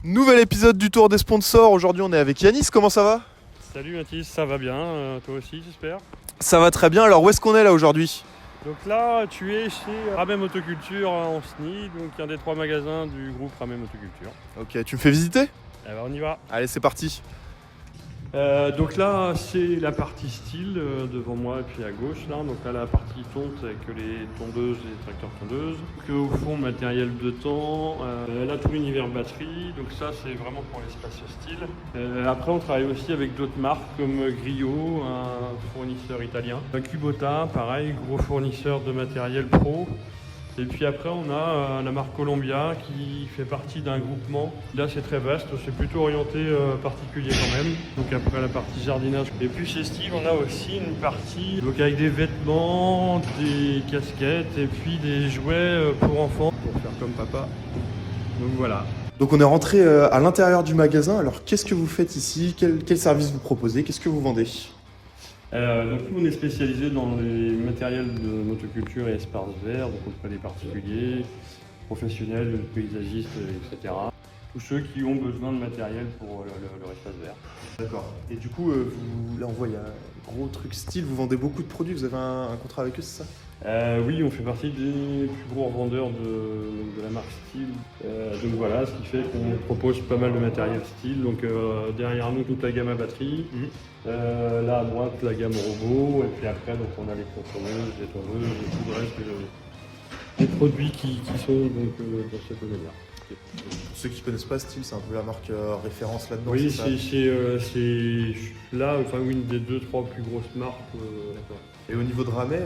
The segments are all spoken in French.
Nouvel épisode du Tour des sponsors. Aujourd'hui, on est avec Yanis. Comment ça va? Salut Mathis, ça va bien, toi aussi j'espère. Ça va très bien. Alors, où est-ce qu'on est là aujourd'hui? Donc là, tu es chez Ramey Motoculture en SNI, donc un des 3 magasins du groupe Ramey Motoculture. Ok, tu me fais visiter? Eh ben, on y va. Allez, c'est parti. Donc là, c'est la partie style devant moi et puis à gauche là. Donc là, la partie tonte avec les tondeuses et les tracteurs tondeuses. Donc, au fond, matériel de temps. Là, tout l'univers batterie. Donc ça, c'est vraiment pour l'espace style. Après, on travaille aussi avec d'autres marques comme Griot, un fournisseur italien. Kubota, pareil, gros fournisseur de matériel pro. Et puis après, on a la marque Columbia qui fait partie d'un groupement. Là, c'est très vaste, c'est plutôt orienté particulier quand même. Donc après, la partie jardinage. Et puis chez Steve, on a aussi une partie donc avec des vêtements, des casquettes et puis des jouets pour enfants, pour faire comme papa. Donc voilà. Donc, on est rentré à l'intérieur du magasin. Alors, qu'est-ce que vous faites ici? Quel service vous proposez? Qu'est-ce que vous vendez? Donc nous, on est spécialisé dans les matériels de motoculture et espaces verts, donc auprès des particuliers, professionnels, paysagistes, etc. Tous ceux qui ont besoin de matériel pour leur espace vert. D'accord. Et du coup, là, on voit, il y a un gros truc style. Vous vendez beaucoup de produits. Vous avez un contrat avec eux, c'est ça? Oui, on fait partie des plus gros revendeurs de la marque Style. Donc voilà, ce qui fait qu'on propose pas mal de matériel Style. Donc derrière nous, toute la gamme à batterie. Là à droite, la gamme robot. Et puis après, donc, on a les contrôleuses, les tondeuses et tout le reste des produits qui sont donc, dans cette gamme-là. Pour ceux qui connaissent pas Style, c'est un peu la marque référence là-dedans. Oui, c'est ça? c'est là, enfin, une des 2-3 plus grosses marques. D'accord. Et au niveau de Ramey,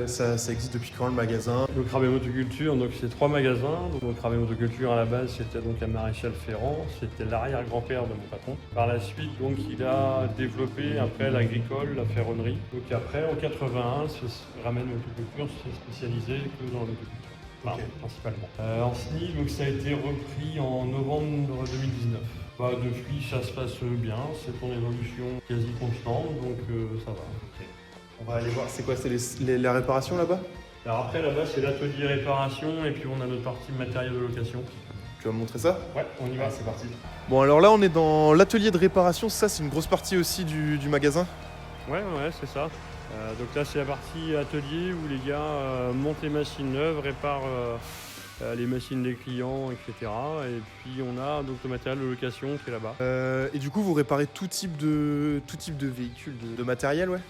ça existe depuis quand le magasin? Donc Ramey Motoculture, donc c'est 3 magasins. Donc Ramey Motoculture à la base c'était donc à Maréchal Ferrand, c'était l'arrière-grand-père de mon patron. Par la suite donc il a développé après l'agricole, la ferronnerie. Donc après en 81, Ramey Motoculture s'est spécialisé que dans la motoculture. Enfin, Ok. principalement. En SNI, donc ça a été repris en novembre 2019. Depuis ça se passe bien, c'est en évolution quasi constante, donc ça va. Ok. On va aller voir. C'est quoi? C'est la réparation là-bas? Alors après là-bas c'est l'atelier réparation et puis on a notre partie matériel de location. Tu vas me montrer ça? Ouais, on y va. C'est parti. Bon, alors là, on est dans l'atelier de réparation. Ça, c'est une grosse partie aussi du magasin. Ouais, c'est ça. Donc là c'est la partie atelier où les gars montent les machines neuves, réparent les machines des clients, etc. Et puis on a donc le matériel de location qui est là-bas. Et du coup, vous réparez tout type de véhicule, de matériel, ouais?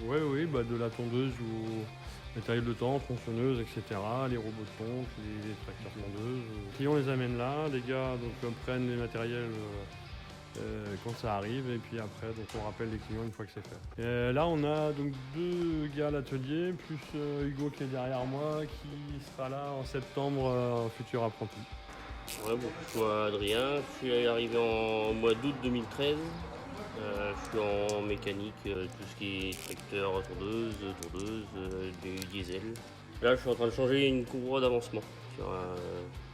Oui, de la tondeuse au matériel de temps, tronçonneuse, etc. Les robots de tonte, les tracteurs tondeuses. Les clients les amènent là, les gars donc, prennent les matériels quand ça arrive et puis après donc, on rappelle les clients une fois que c'est fait. Là on a donc 2 gars à l'atelier, plus Hugo qui est derrière moi qui sera là en septembre, futur apprenti. Ouais, bon, je suis Adrien, je suis arrivé en mois d'août 2013. Je suis en mécanique, tout ce qui est tracteur, tondeuse, du diesel. Là, je suis en train de changer une courroie d'avancement sur un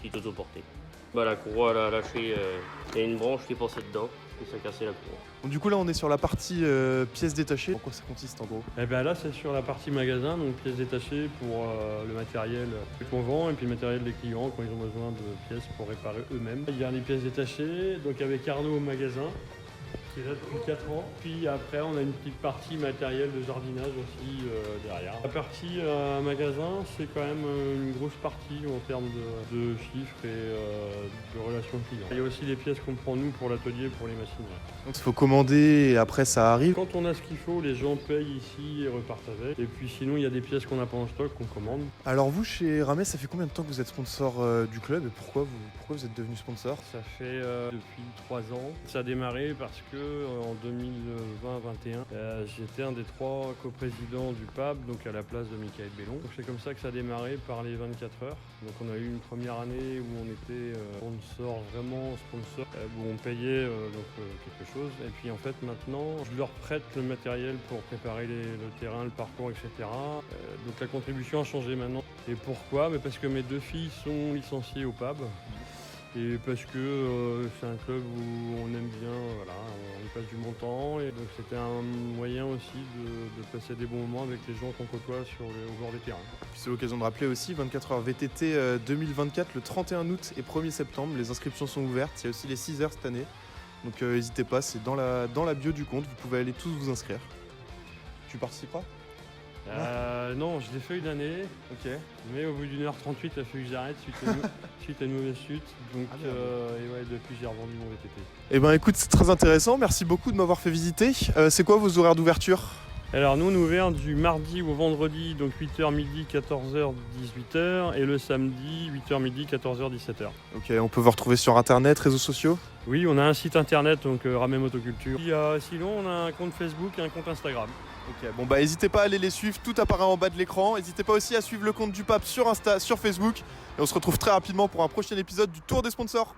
petit autoporté. La courroie, elle a lâché, il y a une branche qui est passée dedans et ça a cassé la courroie. Donc, du coup, là, on est sur la partie pièces détachées. En quoi ça consiste en gros? Et bien là c'est sur la partie magasin, donc pièces détachées pour le matériel qu'on vend et puis le matériel des clients quand ils ont besoin de pièces pour réparer eux-mêmes. Il y a les pièces détachées, donc avec Arnaud au magasin, qui est là depuis 4 ans. Puis après, on a une petite partie matériel de jardinage aussi derrière. La partie magasin, c'est quand même une grosse partie en termes de chiffres et de relations clients. Il y a aussi les pièces qu'on prend nous pour l'atelier, pour les machines. Donc, il faut commander et après, ça arrive. Quand on a ce qu'il faut, les gens payent ici et repartent avec. Et puis sinon, il y a des pièces qu'on n'a pas en stock, qu'on commande. Alors, vous, chez Ramey, ça fait combien de temps que vous êtes sponsor du club et pourquoi vous êtes devenu sponsor? Ça fait depuis 3 ans. Ça a démarré parce que en 2020-21, j'étais un des 3 coprésidents du PAB, donc à la place de Michael Bellon. Donc c'est comme ça que ça a démarré par les 24 heures. Donc on a eu une première année où on était vraiment sponsor, où on payait quelque chose. Et puis en fait maintenant, je leur prête le matériel pour préparer le terrain, le parcours, etc. Donc la contribution a changé maintenant. Et pourquoi? Parce que mes 2 filles sont licenciées au PAB. Et parce que c'est un club où on aime bien, voilà, on y passe du monde longtemps. Et donc c'était un moyen aussi de passer des bons moments avec les gens qu'on côtoie au bord des terrains. Puis c'est l'occasion de rappeler aussi 24 heures VTT 2024 le 31 août et 1er septembre. Les inscriptions sont ouvertes. Il y a aussi les 6 heures cette année. Donc n'hésitez pas, c'est dans la bio du compte. Vous pouvez aller tous vous inscrire. Tu participeras ? Non, je l'ai fait une année, Ok. mais au bout d'1h38, il a fallu que j'arrête suite à une mauvaise chute. Donc, Ah, merde. et ouais, depuis, j'ai revendu mon VTT. Eh ben écoute, c'est très intéressant. Merci beaucoup de m'avoir fait visiter. C'est quoi vos horaires d'ouverture ? Alors, nous, on est ouvert du mardi au vendredi, donc 8h midi, 14h, 18h, et le samedi, 8h midi, 14h, 17h. Ok, on peut vous retrouver sur internet, réseaux sociaux ? Oui, on a un site internet, donc Ramé Motoculture. Puis, sinon, on a un compte Facebook et un compte Instagram. Ok, bon bah n'hésitez pas à aller les suivre, tout apparaît en bas de l'écran. N'hésitez pas aussi à suivre le compte du Pape sur Insta, sur Facebook. Et on se retrouve très rapidement pour un prochain épisode du Tour des sponsors.